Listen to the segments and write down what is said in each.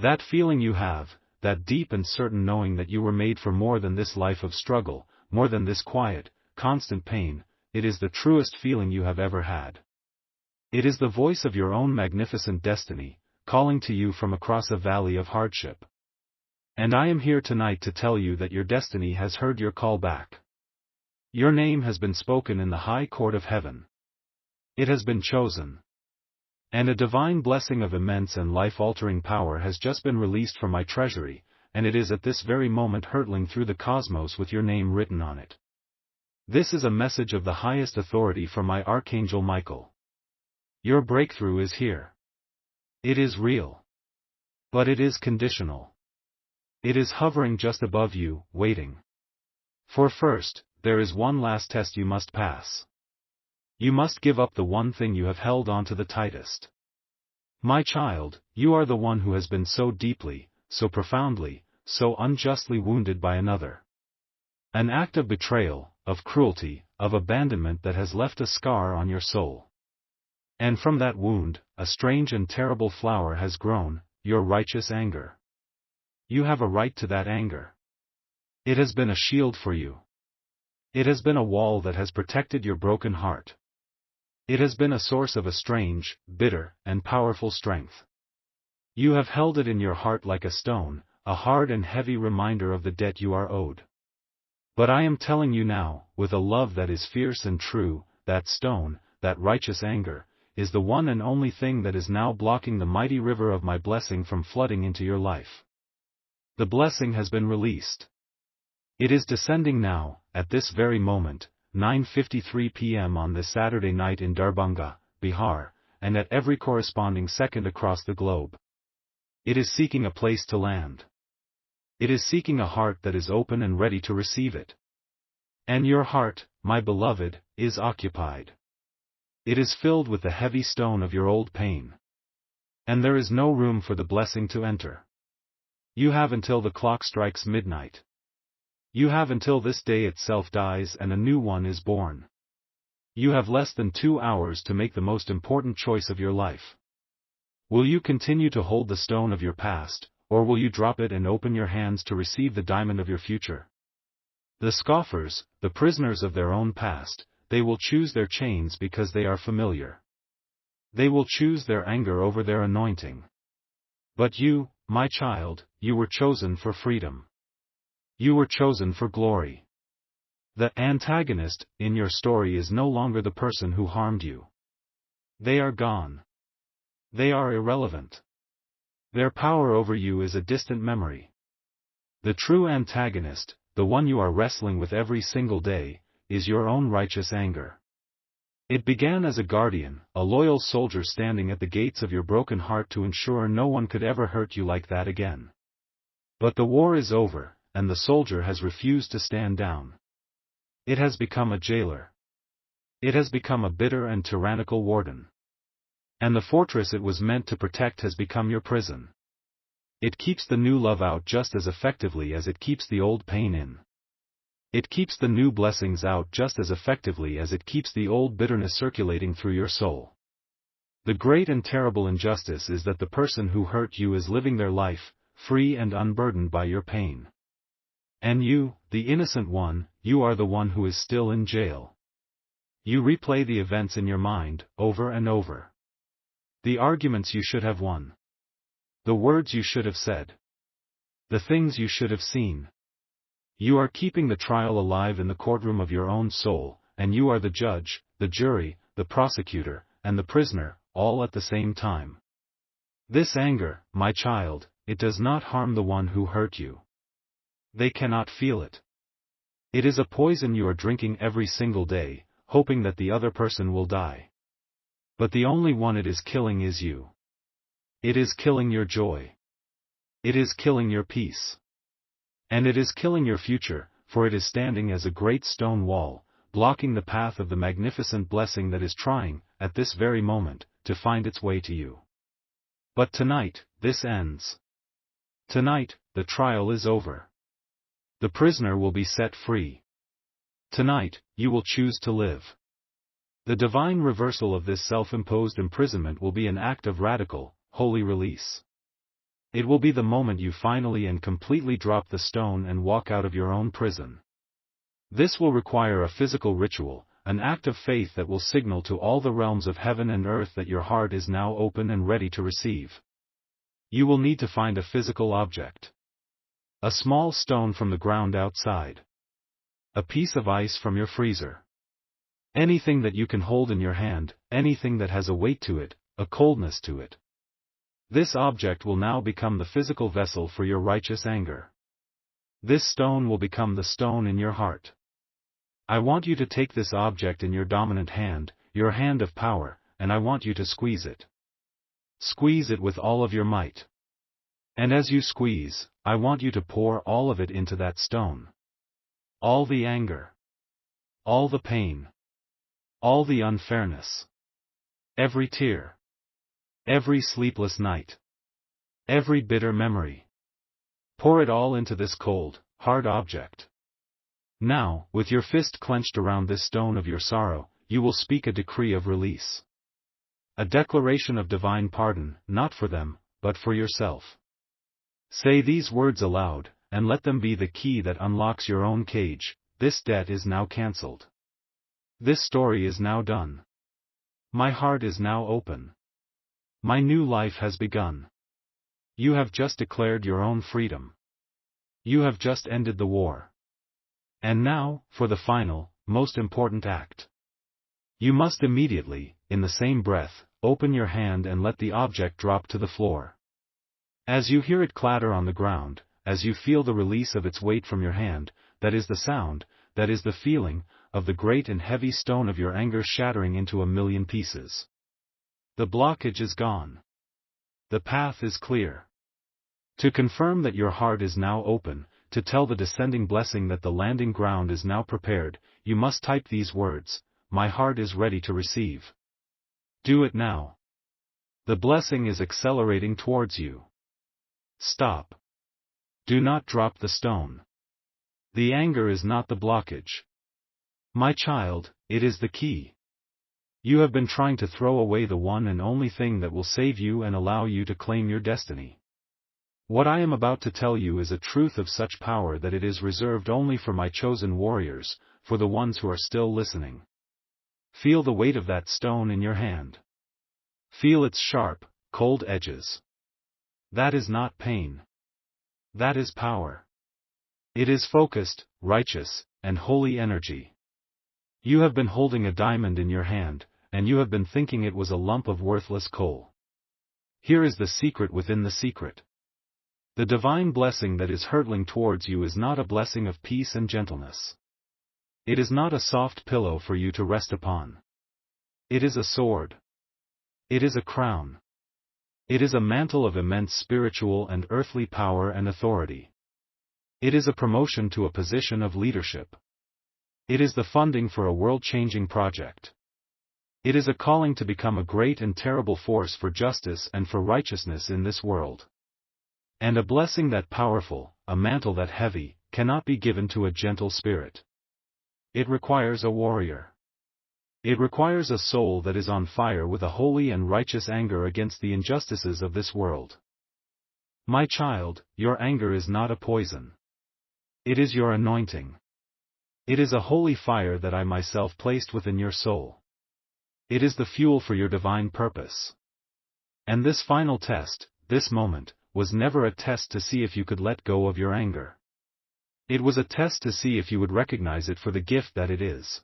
That feeling you have, that deep and certain knowing that you were made for more than this life of struggle, more than this quiet, constant pain, it is the truest feeling you have ever had. It is the voice of your own magnificent destiny, calling to you from across a valley of hardship. And I am here tonight to tell you that your destiny has heard your call back. Your name has been spoken in the high court of heaven. It has been chosen. And a divine blessing of immense and life-altering power has just been released from my treasury, and it is at this very moment hurtling through the cosmos with your name written on it. This is a message of the highest authority from my Archangel Michael. Your breakthrough is here. It is real. But it is conditional. It is hovering just above you, waiting. For first, there is one last test you must pass. You must give up the one thing you have held on to the tightest. My child, you are the one who has been so deeply, so profoundly, so unjustly wounded by another. An act of betrayal, of cruelty, of abandonment that has left a scar on your soul. And from that wound, a strange and terrible flower has grown, your righteous anger. You have a right to that anger. It has been a shield for you. It has been a wall that has protected your broken heart. It has been a source of a strange, bitter, and powerful strength. You have held it in your heart like a stone, a hard and heavy reminder of the debt you are owed. But I am telling you now, with a love that is fierce and true, that stone, that righteous anger, is the one and only thing that is now blocking the mighty river of my blessing from flooding into your life. The blessing has been released. It is descending now, at this very moment, 9:53 p.m. on this Saturday night in Darbhanga, Bihar, and at every corresponding second across the globe. It is seeking a place to land. It is seeking a heart that is open and ready to receive it. And your heart, my beloved, is occupied. It is filled with the heavy stone of your old pain. And there is no room for the blessing to enter. You have until the clock strikes midnight. You have until this day itself dies and a new one is born. You have less than 2 hours to make the most important choice of your life. Will you continue to hold the stone of your past, or will you drop it and open your hands to receive the diamond of your future? The scoffers, the prisoners of their own past, they will choose their chains because they are familiar. They will choose their anger over their anointing. But you, my child, you were chosen for freedom. You were chosen for glory. The antagonist in your story is no longer the person who harmed you. They are gone. They are irrelevant. Their power over you is a distant memory. The true antagonist, the one you are wrestling with every single day, is your own righteous anger. It began as a guardian, a loyal soldier standing at the gates of your broken heart to ensure no one could ever hurt you like that again. But the war is over, and the soldier has refused to stand down. It has become a jailer. It has become a bitter and tyrannical warden. And the fortress it was meant to protect has become your prison. It keeps the new love out just as effectively as it keeps the old pain in. It keeps the new blessings out just as effectively as it keeps the old bitterness circulating through your soul. The great and terrible injustice is that the person who hurt you is living their life, free and unburdened by your pain. And you, the innocent one, you are the one who is still in jail. You replay the events in your mind, over and over. The arguments you should have won. The words you should have said. The things you should have seen. You are keeping the trial alive in the courtroom of your own soul, and you are the judge, the jury, the prosecutor, and the prisoner, all at the same time. This anger, my child, it does not harm the one who hurt you. They cannot feel it. It is a poison you are drinking every single day, hoping that the other person will die. But the only one it is killing is you. It is killing your joy. It is killing your peace. And it is killing your future, for it is standing as a great stone wall, blocking the path of the magnificent blessing that is trying, at this very moment, to find its way to you. But tonight, this ends. Tonight, the trial is over. The prisoner will be set free. Tonight, you will choose to live. The divine reversal of this self-imposed imprisonment will be an act of radical, holy release. It will be the moment you finally and completely drop the stone and walk out of your own prison. This will require a physical ritual, an act of faith that will signal to all the realms of heaven and earth that your heart is now open and ready to receive. You will need to find a physical object. A small stone from the ground outside. A piece of ice from your freezer. Anything that you can hold in your hand, anything that has a weight to it, a coldness to it. This object will now become the physical vessel for your righteous anger. This stone will become the stone in your heart. I want you to take this object in your dominant hand, your hand of power, and I want you to squeeze it. Squeeze it with all of your might. And as you squeeze, I want you to pour all of it into that stone. All the anger. All the pain. All the unfairness. Every tear. Every sleepless night. Every bitter memory. Pour it all into this cold, hard object. Now, with your fist clenched around this stone of your sorrow, you will speak a decree of release. A declaration of divine pardon, not for them, but for yourself. Say these words aloud, and let them be the key that unlocks your own cage. This debt is now cancelled. This story is now done. My heart is now open. My new life has begun. You have just declared your own freedom. You have just ended the war. And now, for the final, most important act. You must immediately, in the same breath, open your hand and let the object drop to the floor. As you hear it clatter on the ground, as you feel the release of its weight from your hand, that is the sound, that is the feeling, of the great and heavy stone of your anger shattering into a million pieces. The blockage is gone. The path is clear. To confirm that your heart is now open, to tell the descending blessing that the landing ground is now prepared, you must type these words: my heart is ready to receive. Do it now. The blessing is accelerating towards you. Stop. Do not drop the stone. The anger is not the blockage. My child, it is the key. You have been trying to throw away the one and only thing that will save you and allow you to claim your destiny. What I am about to tell you is a truth of such power that it is reserved only for my chosen warriors, for the ones who are still listening. Feel the weight of that stone in your hand. Feel its sharp, cold edges. That is not pain. That is power. It is focused, righteous, and holy energy. You have been holding a diamond in your hand, and you have been thinking it was a lump of worthless coal. Here is the secret within the secret. The divine blessing that is hurtling towards you is not a blessing of peace and gentleness. It is not a soft pillow for you to rest upon. It is a sword. It is a crown. It is a mantle of immense spiritual and earthly power and authority. It is a promotion to a position of leadership. It is the funding for a world-changing project. It is a calling to become a great and terrible force for justice and for righteousness in this world. And a blessing that powerful, a mantle that heavy, cannot be given to a gentle spirit. It requires a warrior. It requires a soul that is on fire with a holy and righteous anger against the injustices of this world. My child, your anger is not a poison. It is your anointing. It is a holy fire that I myself placed within your soul. It is the fuel for your divine purpose. And this final test, this moment, was never a test to see if you could let go of your anger. It was a test to see if you would recognize it for the gift that it is.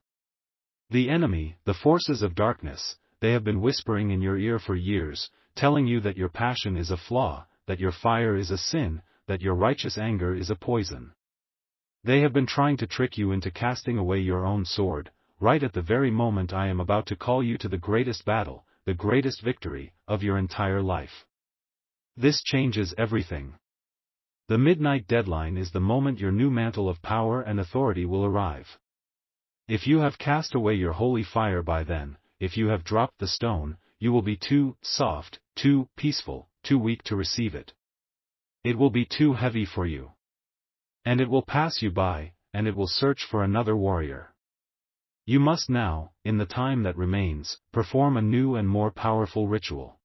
The enemy, the forces of darkness, they have been whispering in your ear for years, telling you that your passion is a flaw, that your fire is a sin, that your righteous anger is a poison. They have been trying to trick you into casting away your own sword, right at the very moment I am about to call you to the greatest battle, the greatest victory, of your entire life. This changes everything. The midnight deadline is the moment your new mantle of power and authority will arrive. If you have cast away your holy fire by then, if you have dropped the stone, you will be too soft, too peaceful, too weak to receive it. It will be too heavy for you. And it will pass you by, and it will search for another warrior. You must now, in the time that remains, perform a new and more powerful ritual.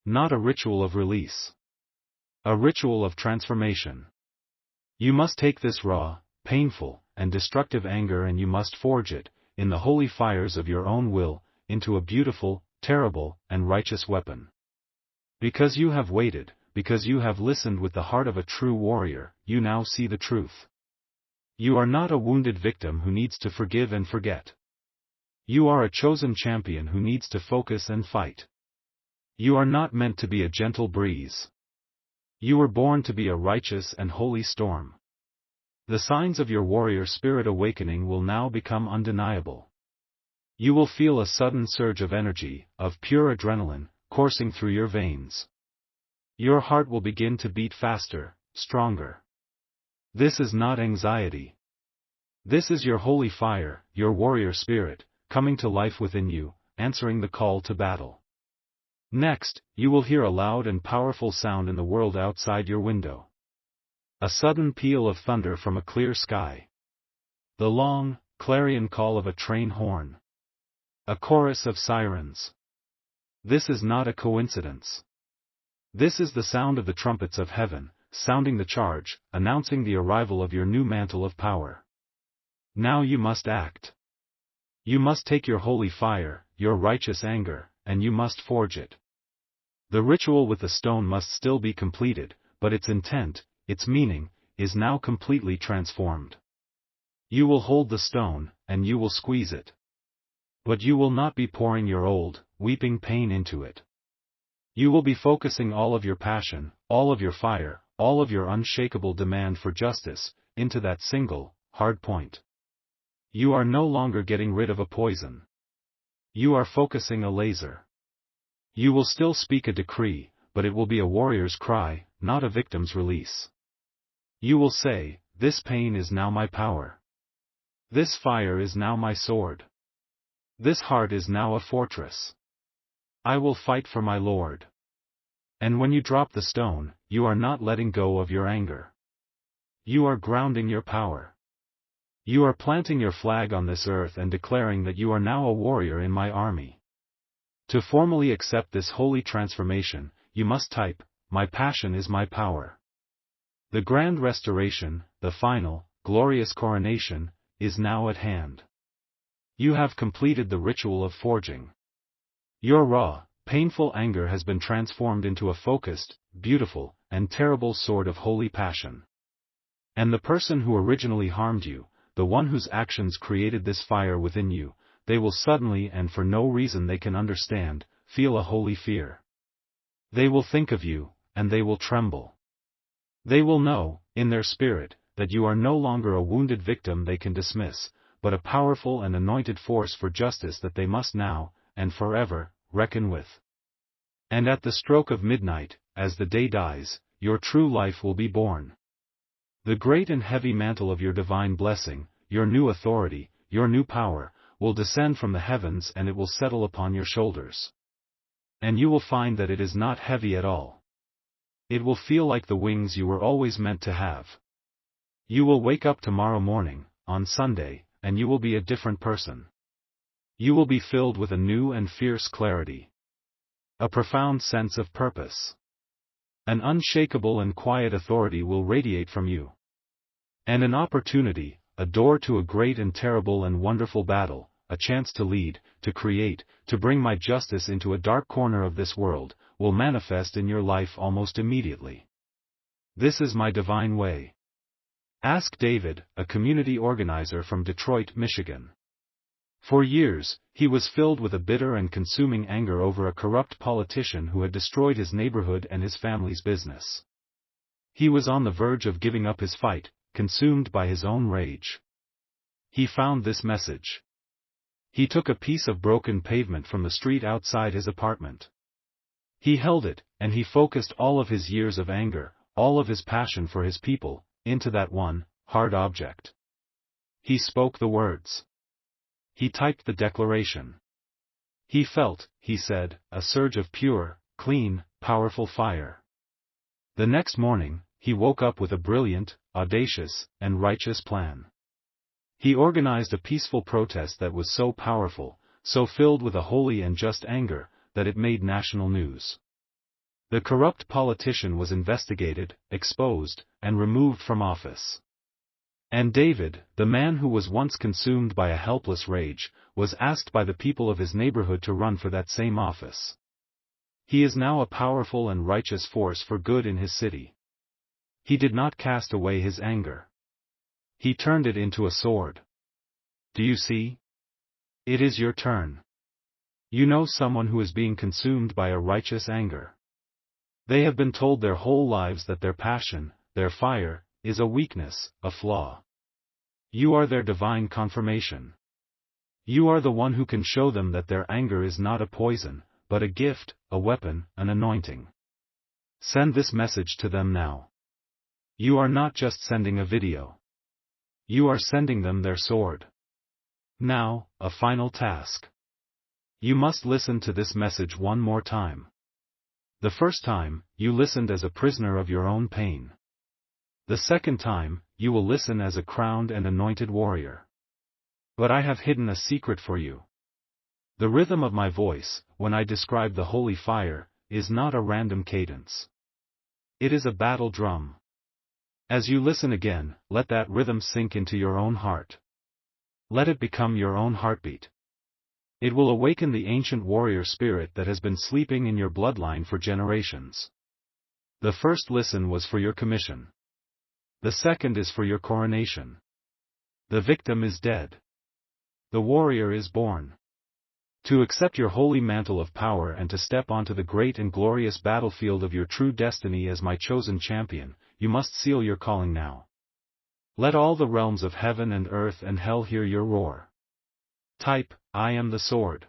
Not a ritual of release. A ritual of transformation. You must take this raw, painful, and destructive anger and you must forge it, in the holy fires of your own will, into a beautiful, terrible, and righteous weapon. Because you have waited, because you have listened with the heart of a true warrior, you now see the truth. You are not a wounded victim who needs to forgive and forget. You are a chosen champion who needs to focus and fight. You are not meant to be a gentle breeze. You were born to be a righteous and holy storm. The signs of your warrior spirit awakening will now become undeniable. You will feel a sudden surge of energy, of pure adrenaline, coursing through your veins. Your heart will begin to beat faster, stronger. This is not anxiety. This is your holy fire, your warrior spirit, coming to life within you, answering the call to battle. Next, you will hear a loud and powerful sound in the world outside your window. A sudden peal of thunder from a clear sky. The long, clarion call of a train horn. A chorus of sirens. This is not a coincidence. This is the sound of the trumpets of heaven, sounding the charge, announcing the arrival of your new mantle of power. Now you must act. You must take your holy fire, your righteous anger, and you must forge it. The ritual with the stone must still be completed, but its intent, its meaning, is now completely transformed. You will hold the stone, and you will squeeze it. But you will not be pouring your old, weeping pain into it. You will be focusing all of your passion, all of your fire, all of your unshakable demand for justice, into that single, hard point. You are no longer getting rid of a poison. You are focusing a laser. You will still speak a decree, but it will be a warrior's cry, not a victim's release. You will say, "This pain is now my power. This fire is now my sword. This heart is now a fortress. I will fight for my Lord." And when you drop the stone, you are not letting go of your anger. You are grounding your power. You are planting your flag on this earth and declaring that you are now a warrior in my army. To formally accept this holy transformation, you must type, "My passion is my power." The grand restoration, the final, glorious coronation, is now at hand. You have completed the ritual of forging. Your raw, painful anger has been transformed into a focused, beautiful, and terrible sword of holy passion. And the person who originally harmed you, the one whose actions created this fire within you, they will suddenly and for no reason they can understand, feel a holy fear. They will think of you, and they will tremble. They will know, in their spirit, that you are no longer a wounded victim they can dismiss, but a powerful and anointed force for justice that they must now, and forever, reckon with. And at the stroke of midnight, as the day dies, your true life will be born. The great and heavy mantle of your divine blessing, your new authority, your new power, will descend from the heavens and it will settle upon your shoulders. And you will find that it is not heavy at all. It will feel like the wings you were always meant to have. You will wake up tomorrow morning, on Sunday, and you will be a different person. You will be filled with a new and fierce clarity. A profound sense of purpose. An unshakable and quiet authority will radiate from you. And an opportunity, a door to a great and terrible and wonderful battle, a chance to lead, to create, to bring my justice into a dark corner of this world, will manifest in your life almost immediately. This is my divine way. Ask David, a community organizer from Detroit, Michigan. For years, he was filled with a bitter and consuming anger over a corrupt politician who had destroyed his neighborhood and his family's business. He was on the verge of giving up his fight, consumed by his own rage. He found this message. He took a piece of broken pavement from the street outside his apartment. He held it, and he focused all of his years of anger, all of his passion for his people, into that one, hard object. He spoke the words. He typed the declaration. He felt, he said, a surge of pure, clean, powerful fire. The next morning, he woke up with a brilliant, audacious, and righteous plan. He organized a peaceful protest that was so powerful, so filled with a holy and just anger, that it made national news. The corrupt politician was investigated, exposed, and removed from office. And David, the man who was once consumed by a helpless rage, was asked by the people of his neighborhood to run for that same office. He is now a powerful and righteous force for good in his city. He did not cast away his anger. He turned it into a sword. Do you see? It is your turn. You know someone who is being consumed by a righteous anger. They have been told their whole lives that their passion, their fire, is a weakness, a flaw. You are their divine confirmation. You are the one who can show them that their anger is not a poison, but a gift, a weapon, an anointing. Send this message to them now. You are not just sending a video. You are sending them their sword. Now, a final task. You must listen to this message one more time. The first time, you listened as a prisoner of your own pain. The second time, you will listen as a crowned and anointed warrior. But I have hidden a secret for you. The rhythm of my voice, when I describe the holy fire, is not a random cadence. It is a battle drum. As you listen again, let that rhythm sink into your own heart. Let it become your own heartbeat. It will awaken the ancient warrior spirit that has been sleeping in your bloodline for generations. The first listen was for your commission. The second is for your coronation. The victim is dead. The warrior is born. To accept your holy mantle of power and to step onto the great and glorious battlefield of your true destiny as my chosen champion, you must seal your calling now. Let all the realms of heaven and earth and hell hear your roar. Type, I am the sword.